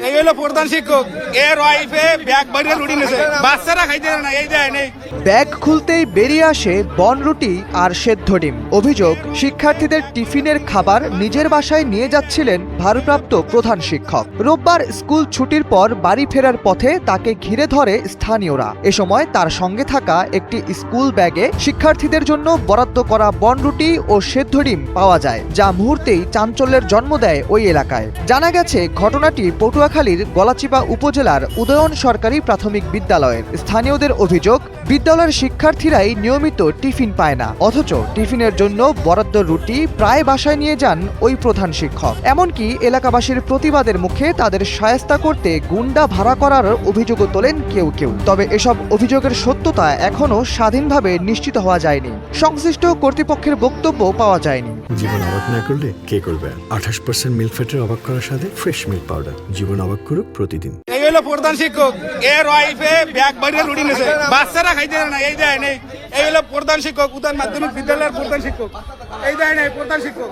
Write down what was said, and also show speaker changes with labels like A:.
A: এই হলো প্রধান শিক্ষক এর ওয়াইফে ব্যাগ বাড়িয়ে রুটি নেছে বাচ্চারা খাইতে না এই দেয় নেই।
B: ব্যাগ খুলতেই বেরিয়ে আসে বনরুটি আর সেদ্ধ ডিম। অভিযোগ, শিক্ষার্থীদের টিফিনের খাবার নিজের বাসায় নিয়ে যাচ্ছিলেন ভারপ্রাপ্ত প্রধান শিক্ষক। রোববার স্কুল ছুটির পর বাড়ি ফেরার পথে তাকে ঘিরে ধরে স্থানীয়রা। এ সময় তার সঙ্গে থাকা একটি স্কুল ব্যাগে শিক্ষার্থীদের জন্য বরাদ্দ করা বনরুটি ও সেদ্ধ ডিম পাওয়া যায়, যা মুহূর্তেই চাঞ্চল্যের জন্ম দেয় ওই এলাকায়। জানা গেছে, ঘটনাটি পটুয়াখালীর গলাচিপা উপজেলার উদয়ন সরকারি প্রাথমিক বিদ্যালয়ের। স্থানীয়দের অভিযোগ, বিদ্যালয়ের শিক্ষার্থীরাই নিয়মিত টিফিন পায় না, অথচ টিফিনের জন্য বরাদ্দ রুটি প্রায় বাসায় নিয়ে যান ওই প্রধান শিক্ষক। এমনকি এলাকাবাসীর প্রতিবাদের মুখে তাদের শায়েস্তা করতে গুন্ডা ভাড়া করার অভিযোগও তোলেন কেউ কেউ। তবে এসব অভিযোগের সত্যতা এখনো স্বাধীনভাবে নিশ্চিত হওয়া যায়নি। সংশ্লিষ্ট কর্তৃপক্ষের বক্তব্য পাওয়া যায়নি।
C: জীবন অবাক না করলে কে করবে? 28% মিল্ক ফ্যাটের অবাক করার সাথে ফ্রেশ মিল্ক পাউডার। জীবন অবাক করুক প্রতিদিন।
A: এই হলো প্রধান শিক্ষক এর ওয়াইফে ব্যাগ বাড়িয়ে রুটি নেছে বাচ্চারা খাইতে না এই দেয় নেই। এই হলো প্রধান শিক্ষক, উদয়ন মাধ্যমিক বিদ্যালয়ের প্রধান শিক্ষক, এই দেয় নেই প্রধান শিক্ষক।